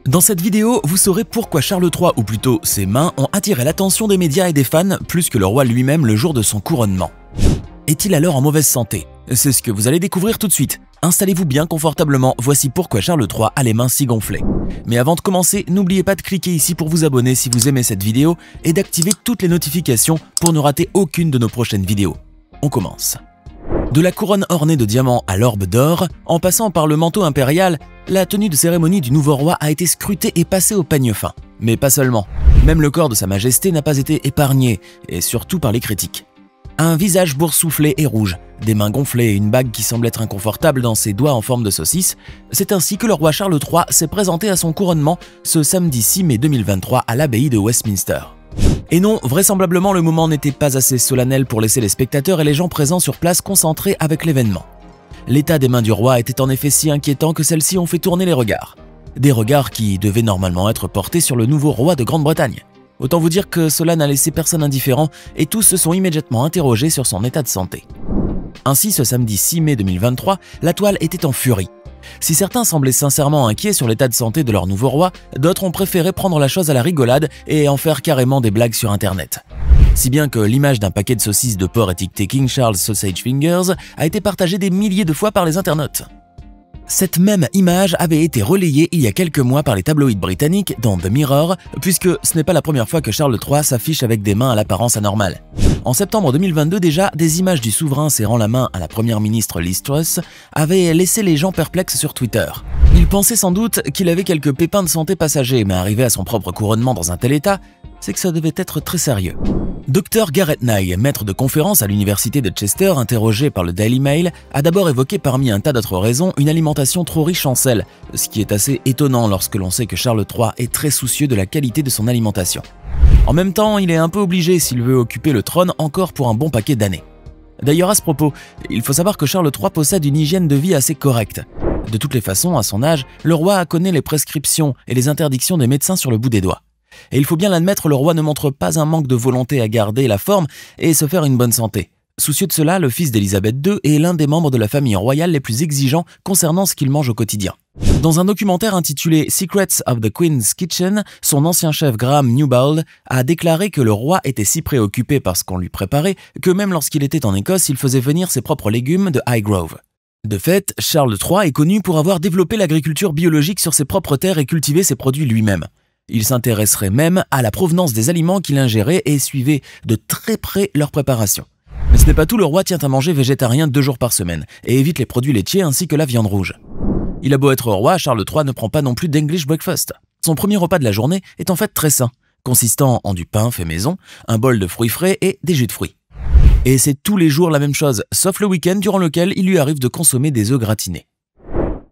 Dans cette vidéo, vous saurez pourquoi Charles III, ou plutôt ses mains, ont attiré l'attention des médias et des fans plus que le roi lui-même le jour de son couronnement. Est-il alors en mauvaise santé? C'est ce que vous allez découvrir tout de suite. Installez-vous bien confortablement, voici pourquoi Charles III a les mains si gonflées. Mais avant de commencer, n'oubliez pas de cliquer ici pour vous abonner si vous aimez cette vidéo et d'activer toutes les notifications pour ne rater aucune de nos prochaines vidéos. On commence. De la couronne ornée de diamants à l'orbe d'or, en passant par le manteau impérial, la tenue de cérémonie du nouveau roi a été scrutée et passée au peigne fin. Mais pas seulement. Même le corps de sa majesté n'a pas été épargné, et surtout par les critiques. Un visage boursouflé et rouge, des mains gonflées et une bague qui semble être inconfortable dans ses doigts en forme de saucisse, c'est ainsi que le roi Charles III s'est présenté à son couronnement ce samedi 6 mai 2023 à l'abbaye de Westminster. Et non, vraisemblablement le moment n'était pas assez solennel pour laisser les spectateurs et les gens présents sur place concentrés avec l'événement. L'état des mains du roi était en effet si inquiétant que celles-ci ont fait tourner les regards. Des regards qui devaient normalement être portés sur le nouveau roi de Grande-Bretagne. Autant vous dire que cela n'a laissé personne indifférent et tous se sont immédiatement interrogés sur son état de santé. Ainsi, ce samedi 6 mai 2023, la toile était en furie. Si certains semblaient sincèrement inquiets sur l'état de santé de leur nouveau roi, d'autres ont préféré prendre la chose à la rigolade et en faire carrément des blagues sur internet. Si bien que l'image d'un paquet de saucisses de porc étiqueté King Charles Sausage Fingers a été partagée des milliers de fois par les internautes. Cette même image avait été relayée il y a quelques mois par les tabloïds britanniques dans The Mirror, puisque ce n'est pas la première fois que Charles III s'affiche avec des mains à l'apparence anormale. En septembre 2022 déjà, des images du souverain serrant la main à la première ministre Liz Truss avaient laissé les gens perplexes sur Twitter. Ils pensaient sans doute qu'il avait quelques pépins de santé passagers, mais arrivé à son propre couronnement dans un tel état, c'est que ça devait être très sérieux. Dr Gareth Nye, maître de conférence à l'université de Chester, interrogé par le Daily Mail, a d'abord évoqué parmi un tas d'autres raisons une alimentation trop riche en sel, ce qui est assez étonnant lorsque l'on sait que Charles III est très soucieux de la qualité de son alimentation. En même temps, il est un peu obligé s'il veut occuper le trône encore pour un bon paquet d'années. D'ailleurs à ce propos, il faut savoir que Charles III possède une hygiène de vie assez correcte. De toutes les façons, à son âge, le roi connaît les prescriptions et les interdictions des médecins sur le bout des doigts. Et il faut bien l'admettre, le roi ne montre pas un manque de volonté à garder la forme et se faire une bonne santé. Soucieux de cela, le fils d'Élisabeth II est l'un des membres de la famille royale les plus exigeants concernant ce qu'il mange au quotidien. Dans un documentaire intitulé Secrets of the Queen's Kitchen, son ancien chef Graham Newbold a déclaré que le roi était si préoccupé par ce qu'on lui préparait que même lorsqu'il était en Écosse, il faisait venir ses propres légumes de Highgrove. De fait, Charles III est connu pour avoir développé l'agriculture biologique sur ses propres terres et cultivé ses produits lui-même. Il s'intéresserait même à la provenance des aliments qu'il ingérait et suivait de très près leur préparation. Mais ce n'est pas tout, le roi tient à manger végétarien 2 jours par semaine et évite les produits laitiers ainsi que la viande rouge. Il a beau être roi, Charles III ne prend pas non plus d'English breakfast. Son premier repas de la journée est en fait très sain, consistant en du pain fait maison, un bol de fruits frais et des jus de fruits. Et c'est tous les jours la même chose, sauf le week-end durant lequel il lui arrive de consommer des œufs gratinés.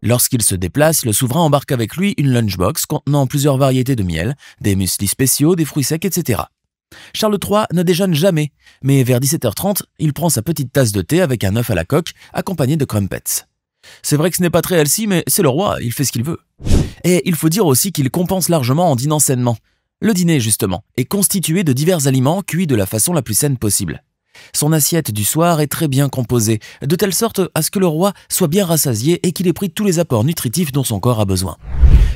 Lorsqu'il se déplace, le souverain embarque avec lui une lunchbox contenant plusieurs variétés de miel, des mueslis spéciaux, des fruits secs, etc. Charles III ne déjeune jamais, mais vers 17h30, il prend sa petite tasse de thé avec un œuf à la coque, accompagné de crumpets. C'est vrai que ce n'est pas très healthy, mais c'est le roi, il fait ce qu'il veut. Et il faut dire aussi qu'il compense largement en dînant sainement. Le dîner, justement, est constitué de divers aliments cuits de la façon la plus saine possible. Son assiette du soir est très bien composée, de telle sorte à ce que le roi soit bien rassasié et qu'il ait pris tous les apports nutritifs dont son corps a besoin.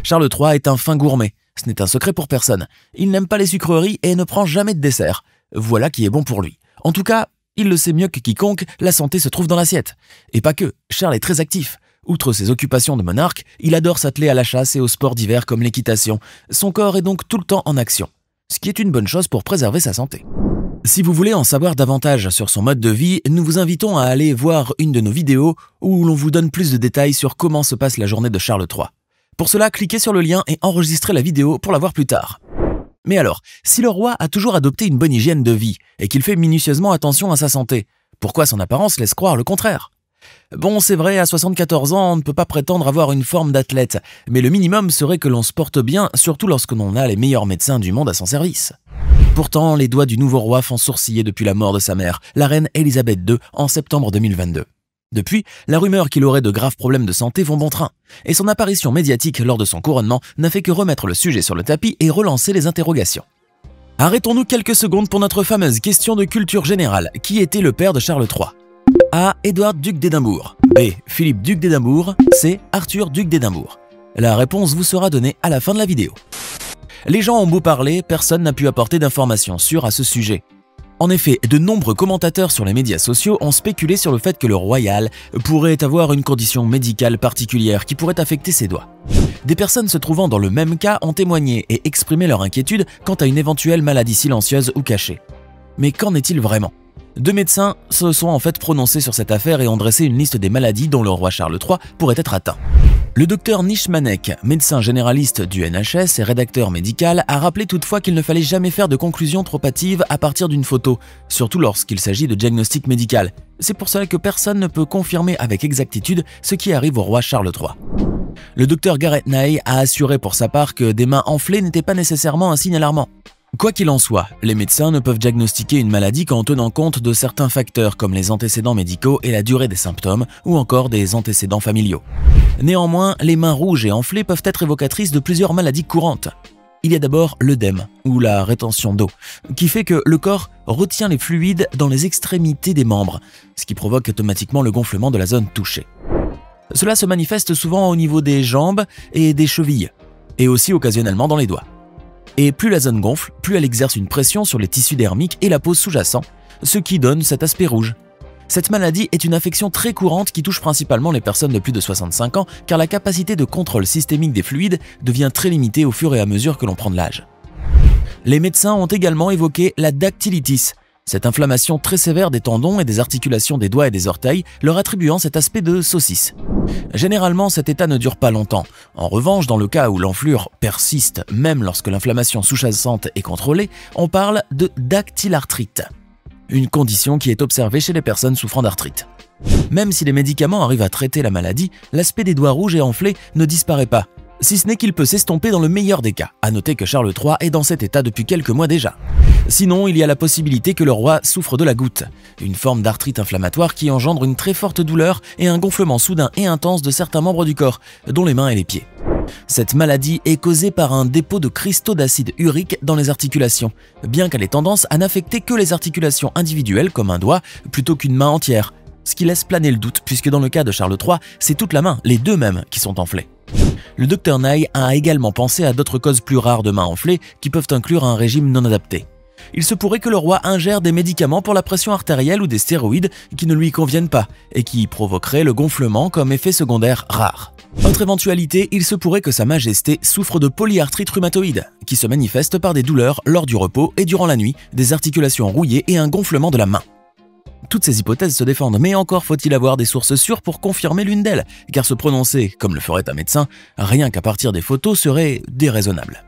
Charles III est un fin gourmet, ce n'est un secret pour personne. Il n'aime pas les sucreries et ne prend jamais de dessert. Voilà qui est bon pour lui. En tout cas, il le sait mieux que quiconque, la santé se trouve dans l'assiette. Et pas que, Charles est très actif. Outre ses occupations de monarque, il adore s'atteler à la chasse et aux sports d'hiver comme l'équitation. Son corps est donc tout le temps en action, ce qui est une bonne chose pour préserver sa santé. Si vous voulez en savoir davantage sur son mode de vie, nous vous invitons à aller voir une de nos vidéos où l'on vous donne plus de détails sur comment se passe la journée de Charles III. Pour cela, cliquez sur le lien et enregistrez la vidéo pour la voir plus tard. Mais alors, si le roi a toujours adopté une bonne hygiène de vie et qu'il fait minutieusement attention à sa santé, pourquoi son apparence laisse croire le contraire? Bon, c'est vrai, à 74 ans, on ne peut pas prétendre avoir une forme d'athlète, mais le minimum serait que l'on se porte bien, surtout lorsque l'on a les meilleurs médecins du monde à son service. Pourtant, les doigts du nouveau roi font sourciller depuis la mort de sa mère, la reine Élisabeth II, en septembre 2022. Depuis, la rumeur qu'il aurait de graves problèmes de santé vont bon train, et son apparition médiatique lors de son couronnement n'a fait que remettre le sujet sur le tapis et relancer les interrogations. Arrêtons-nous quelques secondes pour notre fameuse question de culture générale. Qui était le père de Charles III? A. Édouard, duc d'Édimbourg. B. Philippe, duc d'Édimbourg. C. Arthur, duc d'Édimbourg. La réponse vous sera donnée à la fin de la vidéo. Les gens ont beau parler, personne n'a pu apporter d'informations sûres à ce sujet. En effet, de nombreux commentateurs sur les médias sociaux ont spéculé sur le fait que le royal pourrait avoir une condition médicale particulière qui pourrait affecter ses doigts. Des personnes se trouvant dans le même cas ont témoigné et exprimé leur inquiétude quant à une éventuelle maladie silencieuse ou cachée. Mais qu'en est-il vraiment? 2 médecins se sont en fait prononcés sur cette affaire et ont dressé une liste des maladies dont le roi Charles III pourrait être atteint. Le docteur Nishmanek, médecin généraliste du NHS et rédacteur médical, a rappelé toutefois qu'il ne fallait jamais faire de conclusions trop hâtives à partir d'une photo, surtout lorsqu'il s'agit de diagnostic médical. C'est pour cela que personne ne peut confirmer avec exactitude ce qui arrive au roi Charles III. Le docteur Gareth Ney a assuré pour sa part que des mains enflées n'étaient pas nécessairement un signe alarmant. Quoi qu'il en soit, les médecins ne peuvent diagnostiquer une maladie qu'en tenant compte de certains facteurs comme les antécédents médicaux et la durée des symptômes ou encore des antécédents familiaux. Néanmoins, les mains rouges et enflées peuvent être évocatrices de plusieurs maladies courantes. Il y a d'abord l'œdème ou la rétention d'eau, qui fait que le corps retient les fluides dans les extrémités des membres, ce qui provoque automatiquement le gonflement de la zone touchée. Cela se manifeste souvent au niveau des jambes et des chevilles, et aussi occasionnellement dans les doigts. Et plus la zone gonfle, plus elle exerce une pression sur les tissus dermiques et la peau sous-jacente, ce qui donne cet aspect rouge. Cette maladie est une affection très courante qui touche principalement les personnes de plus de 65 ans car la capacité de contrôle systémique des fluides devient très limitée au fur et à mesure que l'on prend de l'âge. Les médecins ont également évoqué la dactylitis, cette inflammation très sévère des tendons et des articulations des doigts et des orteils, leur attribuant cet aspect de saucisse. Généralement, cet état ne dure pas longtemps. En revanche, dans le cas où l'enflure persiste, même lorsque l'inflammation sous-jacente est contrôlée, on parle de dactylarthrite, une condition qui est observée chez les personnes souffrant d'arthrite. Même si les médicaments arrivent à traiter la maladie, l'aspect des doigts rouges et enflés ne disparaît pas, si ce n'est qu'il peut s'estomper dans le meilleur des cas. À noter que Charles III est dans cet état depuis quelques mois déjà. Sinon, il y a la possibilité que le roi souffre de la goutte, une forme d'arthrite inflammatoire qui engendre une très forte douleur et un gonflement soudain et intense de certains membres du corps, dont les mains et les pieds. Cette maladie est causée par un dépôt de cristaux d'acide urique dans les articulations, bien qu'elle ait tendance à n'affecter que les articulations individuelles comme un doigt plutôt qu'une main entière, ce qui laisse planer le doute puisque dans le cas de Charles III, c'est toute la main, les deux mêmes, qui sont enflées. Le docteur Ney a également pensé à d'autres causes plus rares de mains enflées qui peuvent inclure un régime non adapté. Il se pourrait que le roi ingère des médicaments pour la pression artérielle ou des stéroïdes qui ne lui conviennent pas et qui provoqueraient le gonflement comme effet secondaire rare. Autre éventualité, il se pourrait que Sa Majesté souffre de polyarthrite rhumatoïde, qui se manifeste par des douleurs lors du repos et durant la nuit, des articulations rouillées et un gonflement de la main. Toutes ces hypothèses se défendent, mais encore faut-il avoir des sources sûres pour confirmer l'une d'elles, car se prononcer, comme le ferait un médecin, rien qu'à partir des photos serait déraisonnable.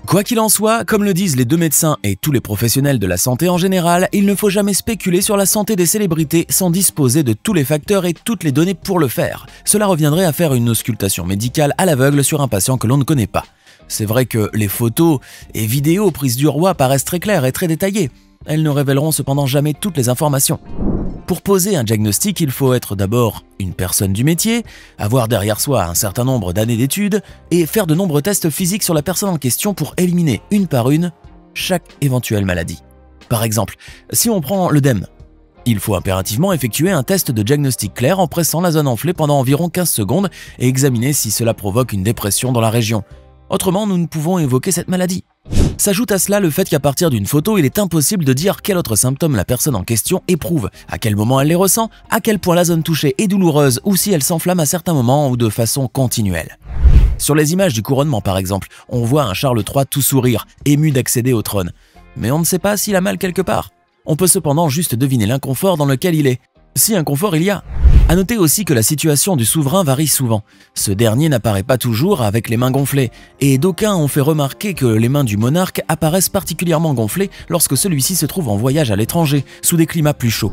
Quoi qu'il en soit, comme le disent les 2 médecins et tous les professionnels de la santé en général, il ne faut jamais spéculer sur la santé des célébrités sans disposer de tous les facteurs et toutes les données pour le faire. Cela reviendrait à faire une auscultation médicale à l'aveugle sur un patient que l'on ne connaît pas. C'est vrai que les photos et vidéos prises du roi paraissent très claires et très détaillées. Elles ne révéleront cependant jamais toutes les informations. Pour poser un diagnostic, il faut être d'abord une personne du métier, avoir derrière soi un certain nombre d'années d'études et faire de nombreux tests physiques sur la personne en question pour éliminer une par une chaque éventuelle maladie. Par exemple, si on prend l'œdème, il faut impérativement effectuer un test de diagnostic clair en pressant la zone enflée pendant environ 15 secondes et examiner si cela provoque une dépression dans la région. Autrement, nous ne pouvons évoquer cette maladie. S'ajoute à cela le fait qu'à partir d'une photo, il est impossible de dire quel autre symptôme la personne en question éprouve, à quel moment elle les ressent, à quel point la zone touchée est douloureuse ou si elle s'enflamme à certains moments ou de façon continuelle. Sur les images du couronnement par exemple, on voit un Charles III tout sourire, ému d'accéder au trône. Mais on ne sait pas s'il a mal quelque part. On peut cependant juste deviner l'inconfort dans lequel il est. Si inconfort il y a. À noter aussi que la situation du souverain varie souvent. Ce dernier n'apparaît pas toujours avec les mains gonflées, et d'aucuns ont fait remarquer que les mains du monarque apparaissent particulièrement gonflées lorsque celui-ci se trouve en voyage à l'étranger, sous des climats plus chauds.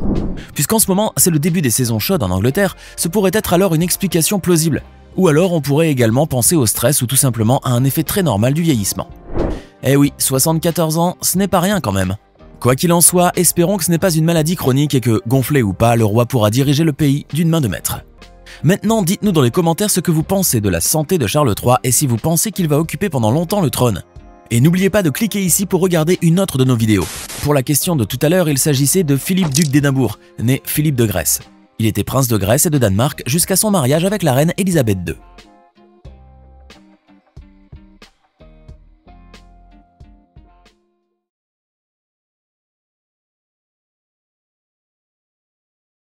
Puisqu'en ce moment, c'est le début des saisons chaudes en Angleterre, ce pourrait être alors une explication plausible. Ou alors on pourrait également penser au stress ou tout simplement à un effet très normal du vieillissement. Eh oui, 74 ans, ce n'est pas rien quand même. Quoi qu'il en soit, espérons que ce n'est pas une maladie chronique et que, gonflé ou pas, le roi pourra diriger le pays d'une main de maître. Maintenant, dites-nous dans les commentaires ce que vous pensez de la santé de Charles III et si vous pensez qu'il va occuper pendant longtemps le trône. Et n'oubliez pas de cliquer ici pour regarder une autre de nos vidéos. Pour la question de tout à l'heure, il s'agissait de Philippe duc d'Édimbourg, né Philippe de Grèce. Il était prince de Grèce et de Danemark jusqu'à son mariage avec la reine Élisabeth II.